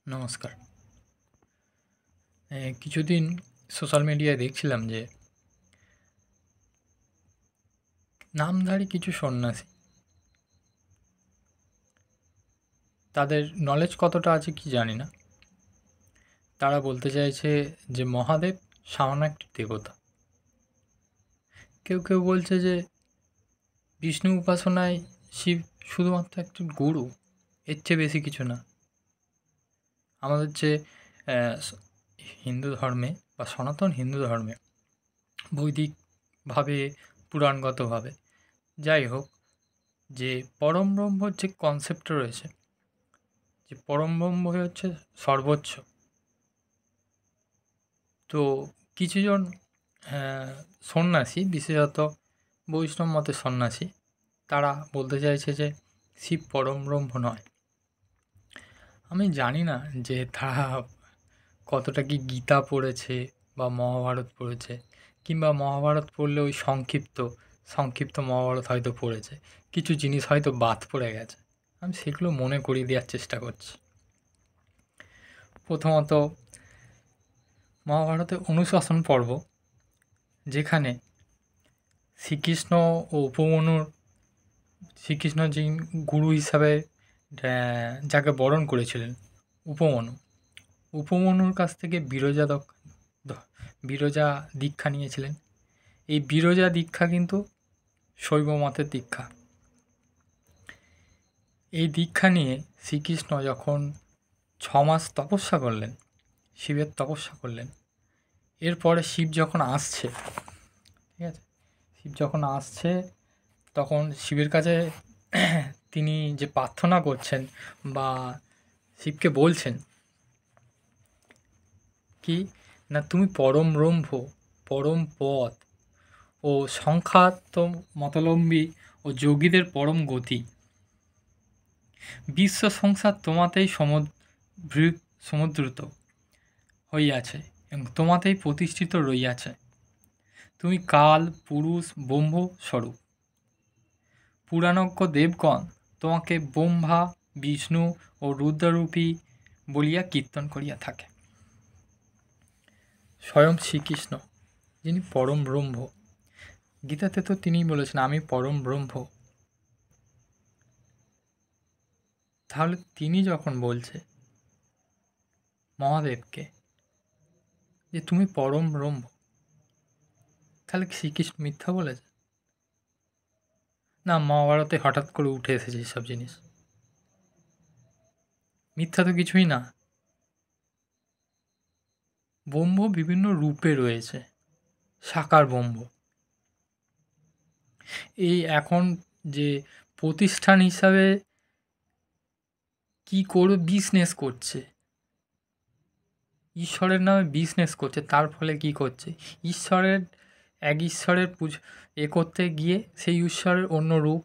নমস্কার। কিছুদিন সোশ্যাল মিডিয়ায় দেখছিলাম যে নামধারী কিছু সন্ন্যাসী, তাদের নলেজ কতটা আছে কি জানি না, তারা বলতে চাইছে যে মহাদেব সামান্য একটি দেবতা। কেউ কেউ বলছে যে বিষ্ণু উপাসনায় শিব শুধুমাত্র একটি গুরু, এর চেয়ে বেশি কিছু না। আমাদের যে হিন্দু ধর্মে বা সনাতন হিন্দু ধর্মে বৈদিকভাবে, পুরাণগতভাবে, যাই হোক, যে পরম ব্রহ্মর যে কনসেপ্টটা রয়েছে, যে পরম ব্রহ্মই হচ্ছে সর্বোচ্চ। তো কিছুজন সন্ন্যাসী, বিশেষত বৈষ্ণব মতের সন্ন্যাসী, তারা বলতে চাইছে যে শিব পরম ব্রহ্ম নয়। আমি জানি না যে তারা কতটা কি গীতা পড়েছে বা মহাভারত পড়েছে, কিংবা মহাভারত পড়লে ওই সংক্ষিপ্ত সংক্ষিপ্ত মহাভারত হয়তো পড়েছে, কিছু জিনিস হয়তো বাদ পড়ে গেছে। আমি সেগুলো মনে করিয়ে দেওয়ার চেষ্টা করছি। প্রথমত, মহাভারতে অনুশাসন পর্ব, যেখানে শ্রীকৃষ্ণ ও উপমন্যুর, শ্রীকৃষ্ণ যিনি গুরু হিসাবে যাকে বরণ করেছিলেন, উপমন্যু, উপমন্যুর কাছ থেকে বিরজা দীক্ষা নিয়েছিলেন। এই বিরজা দীক্ষা কিন্তু শৈব মতের দীক্ষা। এই দীক্ষা নিয়ে শ্রীকৃষ্ণ যখন 6 মাস তপস্যা করলেন, শিবের তপস্যা করলেন, এরপরে শিব যখন আসছে, ঠিক আছে, শিব যখন আসছে তখন শিবের কাছে তিনি যে প্রার্থনা করছেন বা শিবকে বলছেন কি না, তুমি পরম ব্রহ্ম, পরম পদ ও সংখ্যাত মতলম্বী ও যোগীদের পরম গতি, বিশ্ব সংসার তোমাতেই সমুদ্রিত হইয়াছে এবং তোমাতেই প্রতিষ্ঠিত রইয়াছে। তুমি কাল, পুরুষ, ব্রহ্ম স্বরূপ। পুরাণজ্ঞ দেবগণ তোমাকে ব্রহ্মা, বিষ্ণু ও রুদ্ররূপী বলিয়া কীর্তন করিয়া থাকে। স্বয়ং শ্রীকৃষ্ণ, যিনি পরম ব্রহ্ম, গীতাতে তো তিনিই বলেছেন আমি পরম ব্রহ্ম। তাহলে তিনি যখন বলছে মহাদেবকে যে তুমি পরম ব্রহ্ম, তাহলে কি শ্রীকৃষ্ণ মিথ্যা বলেছে? না মহাভারতে হঠাৎ করে উঠে এসেছে এসব জিনিস? মিথ্যা তো কিছুই না। ব্রহ্ম বিভিন্ন রূপে রয়েছে, সাকার ব্রহ্ম। এই এখন যে প্রতিষ্ঠান হিসাবে কি করে বিজনেস করছে, ঈশ্বরের নামে বিজনেস করছে, তার ফলে কি করছে, ঈশ্বরের এক ঈশ্বরের করতে গিয়ে সেই ঈশ্বরের অন্য রূপ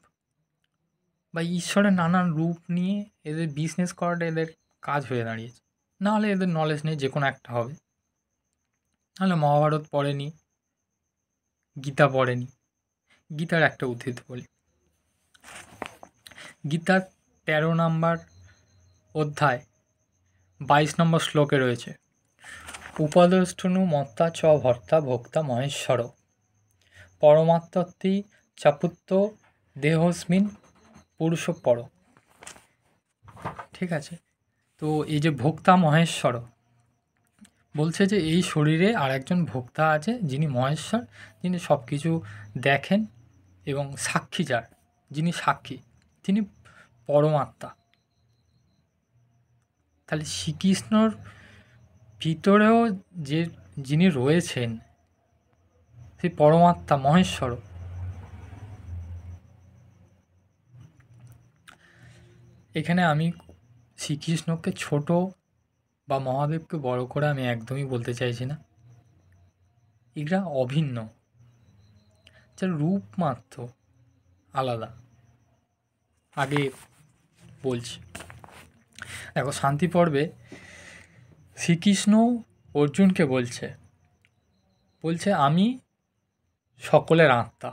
বা ঈশ্বরের নানান রূপ নিয়ে এদের বিজনেস করাটা এদের কাজ হয়ে দাঁড়িয়েছে। নাহলে এদের নলেজ নেই, যে কোনো একটা হবে। নাহলে মহাভারত পড়েনি, গীতা পড়েনি। গীতার একটা উদ্ধৃতি বলি। গীতার 13 নম্বর অধ্যায় 22 নম্বর শ্লোকে রয়েছে, উপদেষ্টনু মত্তা চ ভর্তা ভোক্তা মহেশ্বর পরমাত্মত্তি চাপুত্ত দেহস্মিন পুরুষ পর। ঠিক আছে, তো এই যে ভোক্তা মহেশ্বর বলছে যে এই শরীরে আর একজন ভোক্তা আছে, যিনি মহেশ্বর, যিনি সব কিছু দেখেন এবং সাক্ষী, যিনি সাক্ষী, তিনি পরমাত্মা। তাহলে শ্রীকৃষ্ণর ভিতরেও যে যিনি রয়েছেন সেই পরমাত্মা মহেশ্বর। এখানে আমি শ্রীকৃষ্ণকে ছোট বা মহাদেবকে বড় করে আমি একদমই বলতে চাইছি না। এরা অভিন্ন, যার রূপ মাত্র আলাদা। আগে বলছি, দেখো শান্তি পর্বে শ্রীকৃষ্ণ অর্জুনকে বলছে আমি সকলের আত্মা,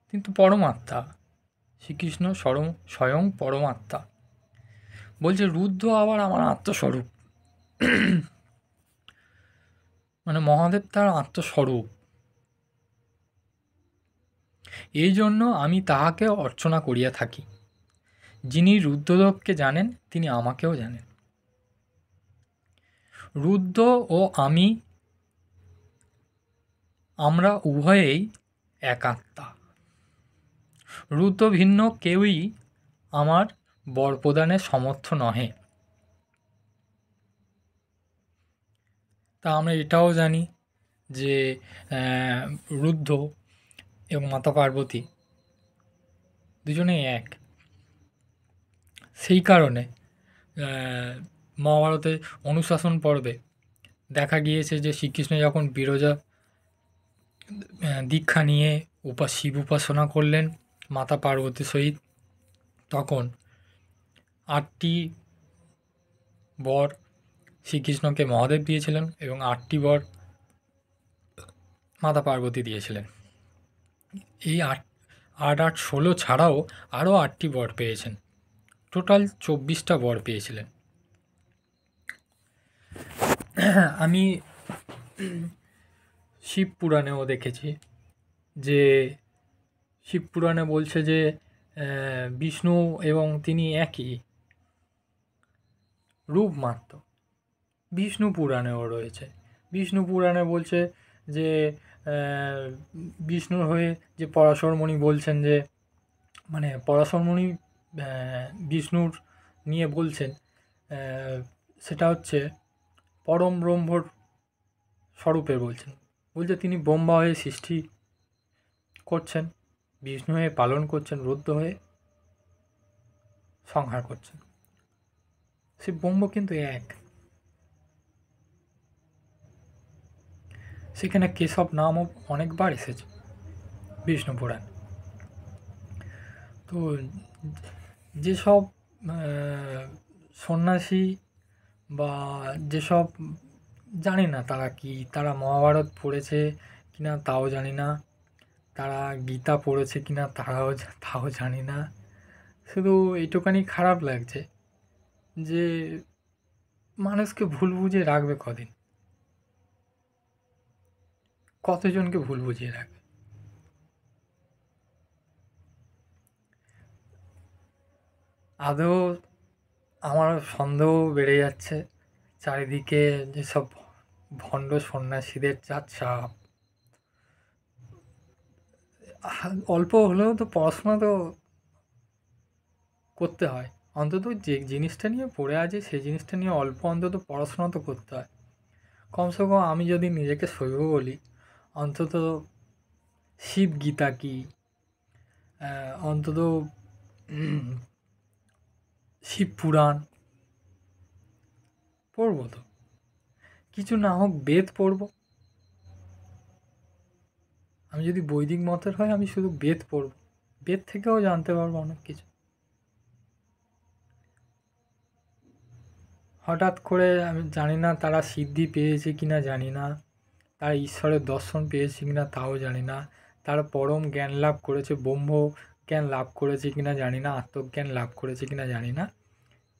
কিন্তু পরমাত্মা। শ্রীকৃষ্ণ স্বয়ং পরমাত্মা। বলছে রুদ্র আবার আমার আত্মস্বরূপ, মানে মহাদেব তার আত্মস্বরূপ, এই জন্য আমি তাহাকে অর্চনা করিয়া থাকি। যিনি রুদ্রদেবকে জানেন তিনি আমাকেও জানেন। রুদ্র ও আমি, আমরা উভয়েই এক আত্মা। রুদ্র ভিন্ন কেউই আমার বর প্রদানে সমর্থ নহে। তা আমরা এটাও জানি যে রুদ্র এবং মাতা পার্বতী দুজনেই এক। সেই কারণে মহাভারতে অনুশাসন পর্বে দেখা গিয়েছে যে শ্রীকৃষ্ণ যখন বিরজা দীক্ষা নিয়ে শিব উপাসনা করলেন মাতা পার্বতীর সহিত, তখন 8টি বর শ্রীকৃষ্ণকে মহাদেব দিয়েছিলেন এবং 8টি বর মাতা পার্বতী দিয়েছিলেন। এই 8 ছাড়াও আরও 8টি বর পেয়েছেন, টোটাল 24টা বর পেয়েছিলেন। আমি শিব পুরাণেও দেখেছি যে শিব পুরাণে বলছে যে বিষ্ণু এবং তিনি একই রূপ মাত্র। বিষ্ণু পুরাণেও রয়েছে, বিষ্ণু পুরাণে বলছে যে বিষ্ণুর হয়ে যে পরাশরমণি বলছেন যে, মানে পরাশরমণি বিষ্ণুর নিয়ে বলছেন, সেটা হচ্ছে পরম ব্রহ্মর স্বরূপে বলছেন। বলছে তিনি ব্রহ্মা হয়ে সৃষ্টি করছেন, বিষ্ণু হয়ে পালন করছেন, রুদ্র হয়ে সংহার করছেন। সে ব্রহ্ম কিন্তু এক। সেখানে কেশব নামও অনেকবার এসেছে বিষ্ণু পুরাণ। তো যেসব সন্ন্যাসী বা যেসব, জানি না তারা কি, তারা মহাভারত পড়েছে কিনা তাও জানি না, তারা গীতা পড়েছে কিনা তাও জানি না, শুধু এইটুখানি খারাপ লাগছে যে মানুষকে ভুল বুঝিয়ে রাখবে কদিন, কতজনকে ভুল বুঝিয়ে রাখবে। আদৌ আমার সন্দেহ বেড়ে যাচ্ছে, চারিদিকে যেসব ভণ্ড সন্ন্যাসীদের যা চাপ, অল্প হলেও তো পড়াশোনা তো করতে হয়, অন্তত যে জিনিসটা নিয়ে পড়ে আছে সেই জিনিসটা নিয়ে অল্প অন্তত পড়াশোনা তো করতে হয়। কমসে কম আমি যদি নিজেকে শৈব বলি, অন্তত শিব গীতা কি, অন্তত শিব পুরাণ পড়বো তো, কিছু না হোক বেদ পড়ব। আমি যদি বৈদিক মতের হয় আমি শুধু বেদ পড়ব, বেদ থেকেও জানতে পারবো অনেক কিছু। হঠাৎ করে আমি জানি না তারা সিদ্ধি পেয়েছে কিনা জানি না, তারা ঈশ্বরের দর্শন পেয়েছে কিনা তাও জানি না, তারা পরম জ্ঞান লাভ করেছে, ব্রহ্ম জ্ঞান লাভ করেছে কিনা জানি না, আত্মজ্ঞান লাভ করেছে কিনা জানি না,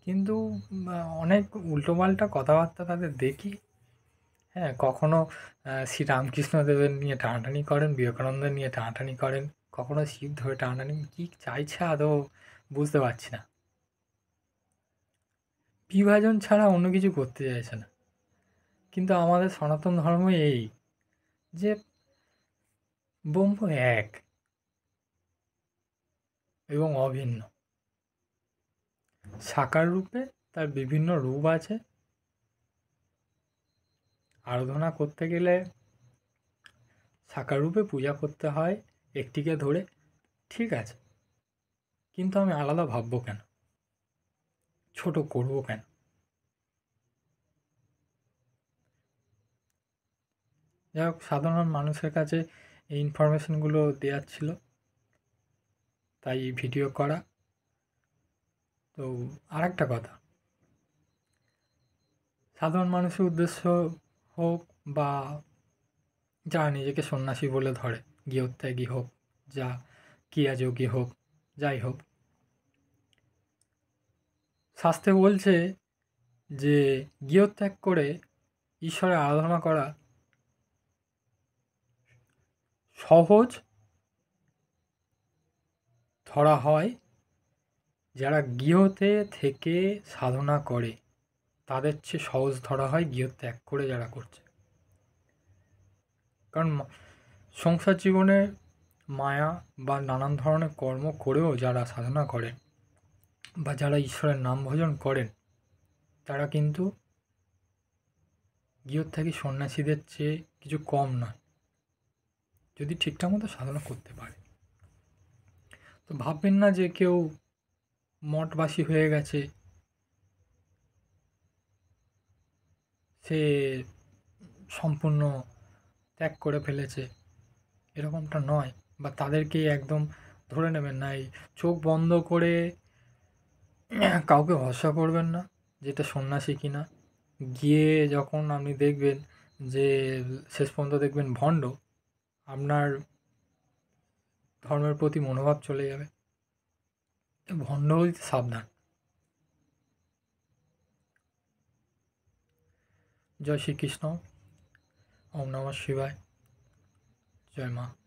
কিন্তু অনেক উল্টোপাল্টা কথাবার্তা তাদের দেখি। হ্যাঁ, কখনো শ্রীরামকৃষ্ণদেবের নিয়ে টানাটানি করেন, বিবেকানন্দের নিয়ে টানাটানি করেন, কখনো শিব ধরে টানাটানি, কী চাইছে আদৌ বুঝতে পারছি না। বিভাজন ছাড়া অন্য কিছু করতে চাইছে না। কিন্তু আমাদের সনাতন ধর্ম এই যে ব্রহ্ম এক এবং অভিন্ন, সাকার রূপে তার বিভিন্ন রূপ আছে। আরাধনা করতে গেলে সাকার রূপে পূজা করতে হয় একটিকে ধরে, ঠিক আছে, কিন্তু আমি আলাদা ভাববো কেন, ছোট করবো কেন? যাই হোক, সাধারণ মানুষের কাছে এই ইনফরমেশনগুলো দেওয়ার ছিল, তাই ভিডিও করা। তো আর একটা কথা, সাধারণ মানুষের উদ্দেশ্য হোক বা যারা নিজেকে সন্ন্যাসী বলে ধরে, গৃহত্যাগী হোক, যা ক্রিয়াযোগী হোক, যাই হোক, শাস্ত্রে বলছে যে গৃহত্যাগ করে ঈশ্বরের আরাধনা করা সহজ ধরা হয়। যারা গৃহতে থেকে সাধনা করে তাদের চেয়ে সহজ ধরা হয় গৃহত্যাগ করে যারা করছে। কারণ সংসার জীবনে মায়া বা নানান ধরনের কর্ম করেও যারা সাধনা করেন বা যারা ঈশ্বরের নাম ভজন করেন তারা কিন্তু গৃহত্যাগী সন্ন্যাসীদের চেয়ে কিছু কম নয়, যদি ঠিকঠাক মতো সাধনা করতে পারে। তো ভাববেন না যে কেউ মঠবাসী হয়ে গেছে, সে সম্পূর্ণ ত্যাগ করে ফেলেছে, এরকমটা নয়। বা তাদেরকেই একদম ধরে নেবেন না, এই চোখ বন্ধ করে কাউকে ভরসা করবেন না যেটা সন্ন্যাসী কিনা। গিয়ে যখন আপনি দেখবেন যে শেষ পর্যন্ত দেখবেন ভণ্ড, আপনার ধর্মের প্রতি মনোভাব চলে যাবে। ভণ্ড হইতে সাবধান। জয় শ্রীকৃষ্ণ। ওম নমঃ শিবায়। জয় মা।